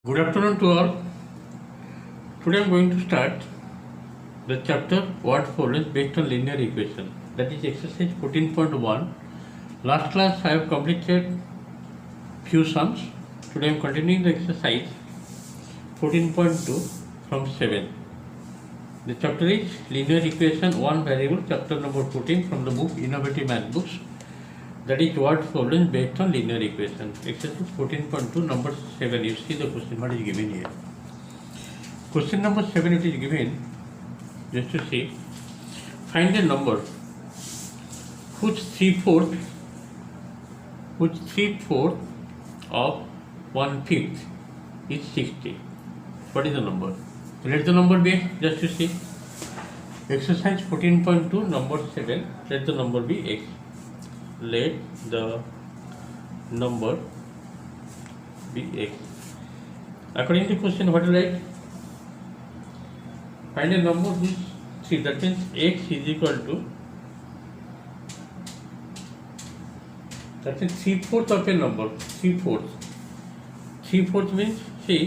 Good afternoon to all. Today I am going to start the chapter word problems based on linear equation, that is exercise 14.1. Last class I have completed few sums. Today I am continuing the exercise 14.2 from 7. The chapter is linear equation one variable, chapter number 14 from the book Innovative Math Books, that is word problems based on linear equation. Exercise 14.2 number 7. You see the question what is given here. Question number 7 it is given, just to see, find a number whose 3/4 of 1/5 is 60. What is the number? Let the number be, just to see. Exercise 14.2 number 7, let the number be x. Let the number be x. According to question, what to write? Find a number whose 3, that means x is equal to, that means 3/4 of a number. 3/4. 3/4 means, see,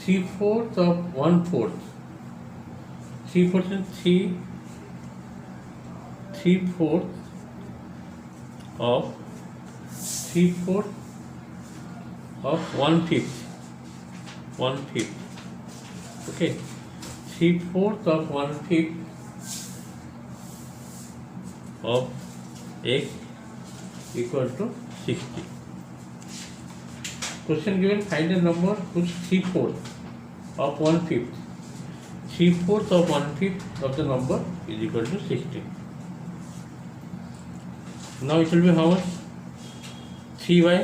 3/4 of 1/4. 3/4 means 3/4 of 3/4 of 1/5. 1/5. Okay. 3/4 of 1/5 of x equal to 60. Question given, find a number whose 3/4 of 1/5. 3/4 of 1/5 of the number is equal to 60. Now it will be how much? 3 by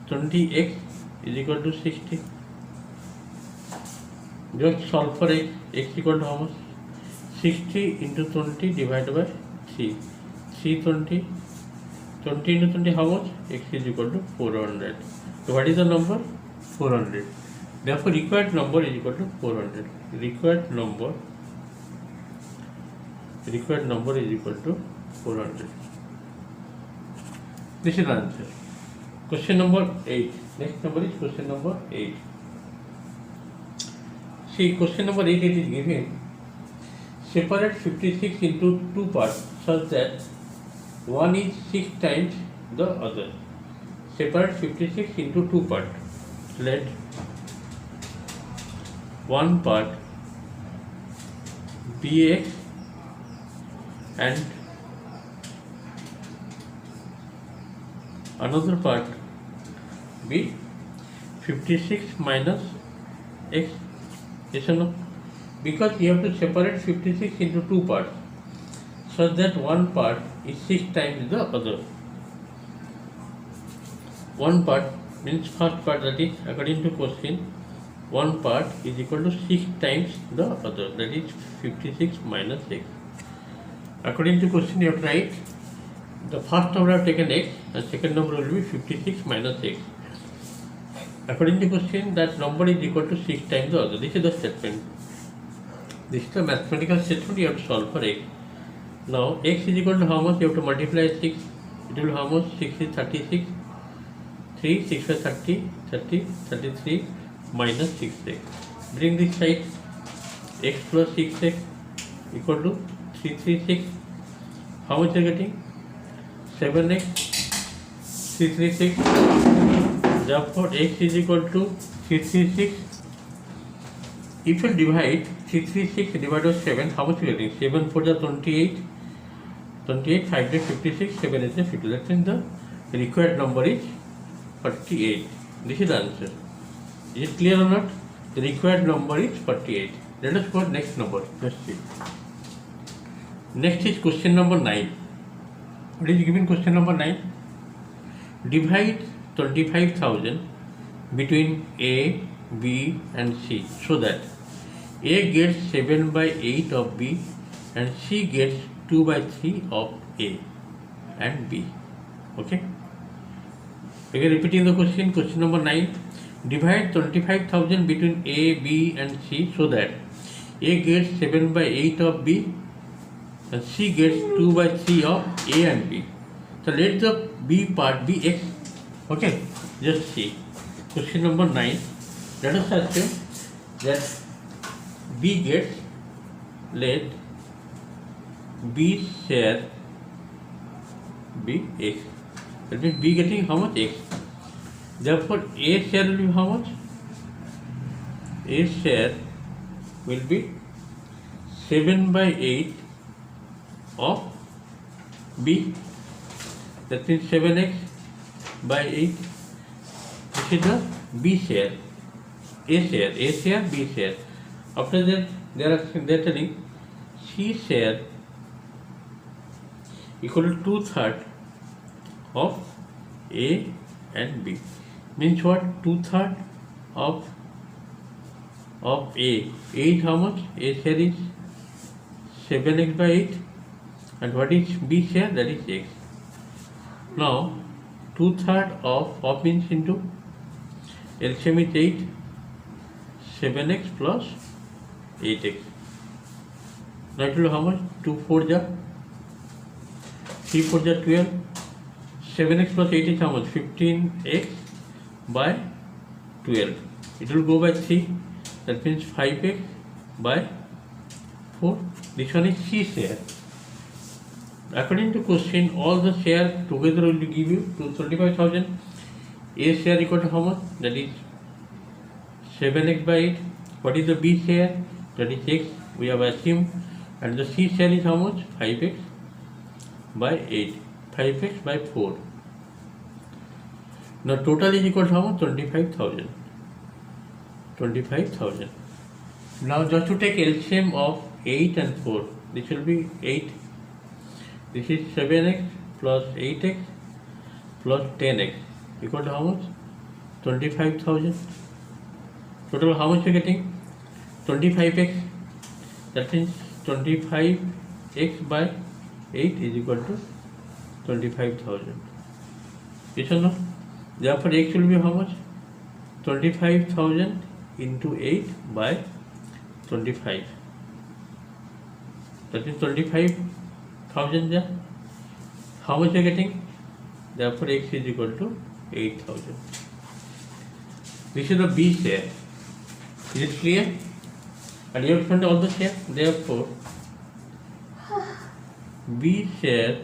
20x is equal to 60. Just solve for x. X equal to how much? 60 into 20 divided by 3. 320. 20 into 20 how much? X is equal to 400. So what is the number? 400. Therefore required number is equal to 400. Required number is equal to 400. This is the answer. Question number 8. Next number is question number 8. See, question number 8 it is given. Separate 56 into 2 parts such that one is 6 times the other. Separate 56 into 2 parts. Let one part be x and another part be 56 minus x. Yes or no? Because you have to separate 56 into 2 parts such that one part is 6 times the other. One part means first part, that is according to question, one part is equal to 6 times the other, that is 56 minus x. According to question you have to write the first number I have taken x and second number will be 56 minus x. According to question, that number is equal to 6 times the other. This is the statement. This is the mathematical statement you have to solve for x. Now x is equal to how much? You have to multiply 6. It will be how much? 6 is 36. 3, 6 by 30, 30, 33 minus 6x. Bring this side. X plus 6x equal to 336. How much you are getting? 7x, 336. Therefore x is equal to 336. If you divide 336 divided by 7, how much you are getting? 7 4 is 28. 28, 5 is 56, 7 is 50. That means the required number is 48. This is the answer. Is it clear or not? The required number is 48. Let us go to next number. Let's see. Next is question number 9. What is given question number 9? Divide 25,000 between A, B and C so that A gets 7 by 8 of B and C gets 2 by 3 of A and B. Okay? Again repeating the question, question number 9. Divide 25,000 between A, B and C so that A gets 7 by 8 of B and C gets 2 by 3 of A and B. So let the B part be x. Okay, just see question number 9. Let us assume that B gets, let B share be X. That means B getting how much? X. Therefore, A share will be how much? A share will be 7/8 of B. That means 7x/8. This is the B share. A share, B share. After that, they are telling C share equal to 2/3 of A and B. Means what? 2/3 of A. A is how much? A share is 7x/8. And what is B share? That is X. Now, 2/3 of means into LCM is 8. 7x plus 8x. Now it will how much? 2 4 ja, 3 4 ja 12. 7x plus 8 is how much? 15x by 12. It will go by 3. That means 5x by 4. This one is C share. According to question, all the share together will give you 25,000. A share equal to how much? That is 7x/8. What is the B share? That is X. We have assumed. And the C share is how much? 5x/8. 5x/4. Now total is equal to how much? 25,000. 25,000. Now just to take LCM of 8 and 4. This will be 8. This is 7x plus 8x plus 10x equal to how much? 25,000. Total how much you are getting? 25x. That means 25x/8 is equal to 25,000. Yes or no? Therefore x will be how much? 25,000 into 8 by 25. That means 25,000 ja. How much you are getting? Therefore x is equal to 8,000. This is the B share. Is it clear? And you have found all the share. Therefore, B share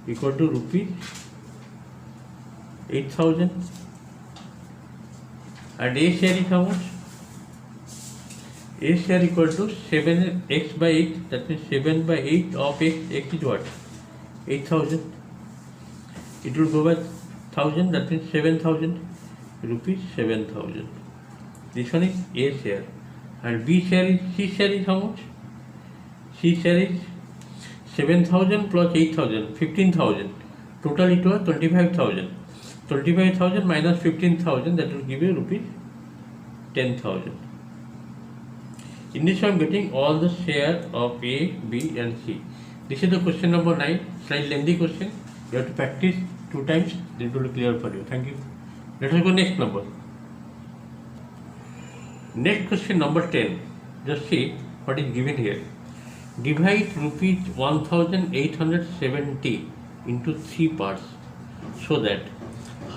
equal to rupees 8,000. And A share is how much? A share equal to 7x/8. That means 7/8 of x. X is what? 8,000. It will go by 1,000. That means 7,000 rupees. 7,000. This one is A share. And B share is, C share is how much? C share is 7,000 plus 8,000, 15,000. Total it was 25,000. 25,000 minus 15,000, that will give you rupees 10,000. In this I am getting all the share of A, B and C. This is the question number 9. Slightly lengthy question. You have to practice 2 times. Then it will be clear for you. Thank you. Let us go next number. Next question number 10. Just see what is given here. Divide rupees 1,870 into 3 parts so that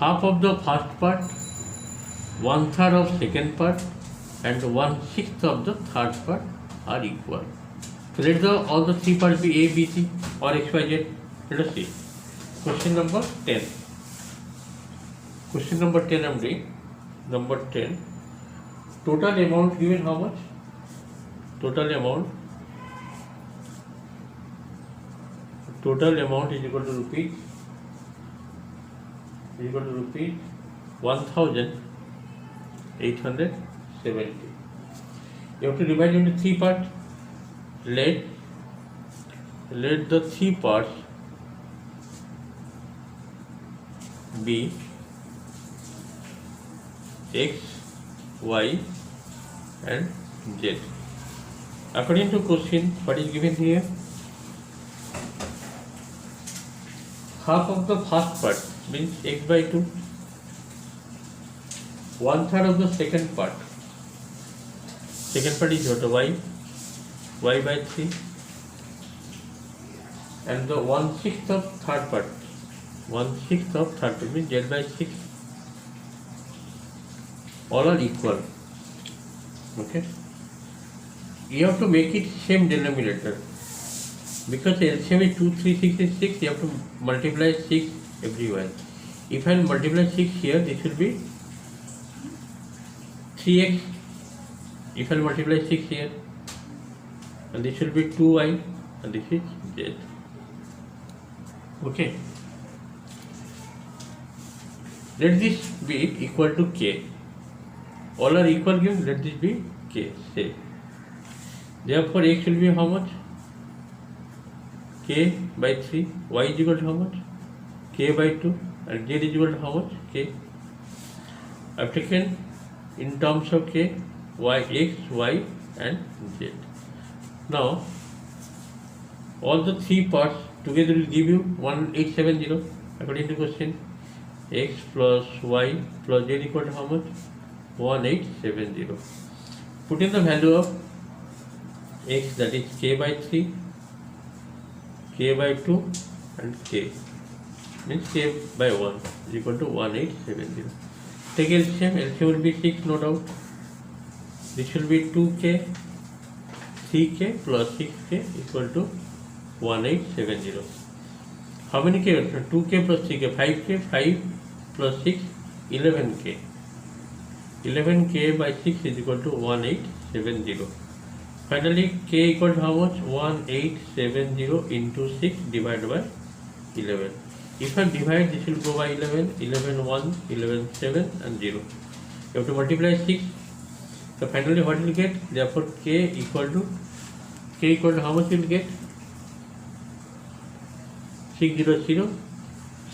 half of the first part, 1/3 of second part and 1/6 of the third part are equal. So let all the 3 parts be A, B, C or X, Y, Z. Let us see. Question number 10. Question number 10 I am doing. Number 10. Total amount given how much? Total amount is equal to rupees 1,870. You have to divide into 3 parts. Let the 3 parts be X, Y and Z. According to question, what is given here? Half of the first part means x/2. 1/3 of the second part. Second part is what? y/3. And the 1/6 of third part. 1/6 of third part means z/6. All are equal. Okay, you have to make it same denominator because LCM is 2, 3, 6 is 6. You have to multiply 6 everywhere. If I multiply 6 here, this will be 3x. If I multiply 6 here, and this will be 2y, and this is z. Okay. Let this be equal to k. All are equal given. Let this be k. Say. Therefore, x will be how much? K by 3. Y is equal to how much? K by 2. And z is equal to how much? K. I have taken in terms of k, y, x, y, and z. Now, all the three parts together will give you 1870 according to question. X plus y plus z equal to how much? 1870. Put in the value of x, that is k by 3, k by 2, and k. Means k by 1 is equal to 1870. Take LCM. LCM will be 6, no doubt. This will be 2k, 3k plus 6k equal to 1870. How many k? 2k plus 3k, 5k, 5 plus 6, 11k. 11k by 6 is equal to 1870. Finally, k equal to how much? 1870 into 6 divided by 11. If I divide, this will go by 11, 11 1, 11 7 and 0. You have to multiply 6. So finally what will get? Therefore k equal to how much will get? 600,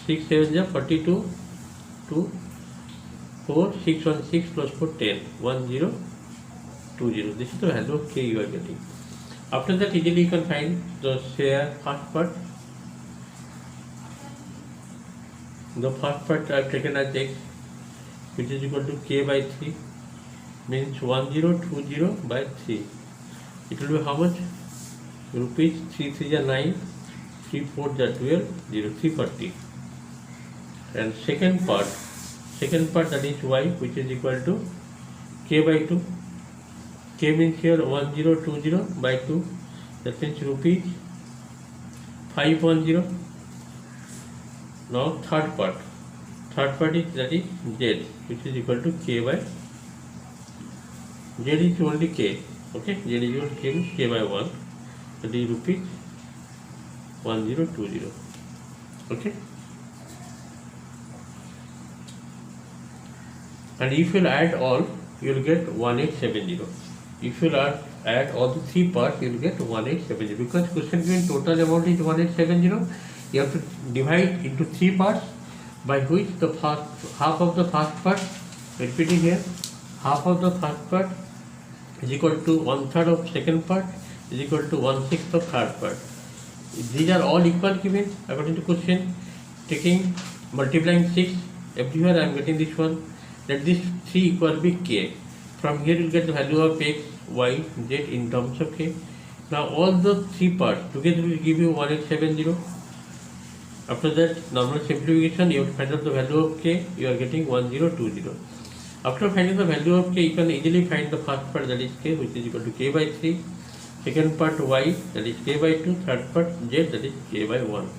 6 7 is 42, 2, 4, 6 1 6 plus 4 10, 1 0 2 0. This is the value of k you are getting. After that, easily you can find the first part. The first part I have taken as x, which is equal to k by 3, means 1020 by 3. It will be how much? Rupees 3 3 are 9, 3 4 are 12, 0 340. And second part that is y, which is equal to k by 2. K means here 1020 by 2. That means rupees 510. Now third part is, that is z, which is equal to k by, z is only k. Okay, z is equal to k means k by 1. That is rupees 1020. Okay. And if you add all, you will get 1870. If you add all the three parts, you will get 1870. Because question given total amount is 1870, you have to divide into three parts, by which the half of the first part, repeating here, half of the first part is equal to 1/3 of second part is equal to 1/6 of third part. These are all equal given according to question. Taking multiplying 6 everywhere, I am getting this one. Let this 3 equal be k. From here you will get the value of x, y, z in terms of k. Now all the three parts together will give you 1870. After that, normal simplification, you have to find out the value of k, you are getting 1020. After finding the value of k, you can easily find the first part, that is k, which is equal to k by 3. Second part y, that is k by 2. Third part z, that is k by 1.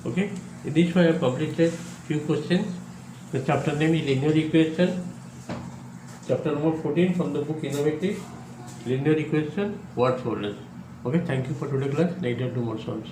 Okay, in this way I have completed few questions. The chapter name is linear equation. Chapter number 14 from the book Innovative Linear Equation Word Problems. Okay, thank you for today's class. Later do more solves.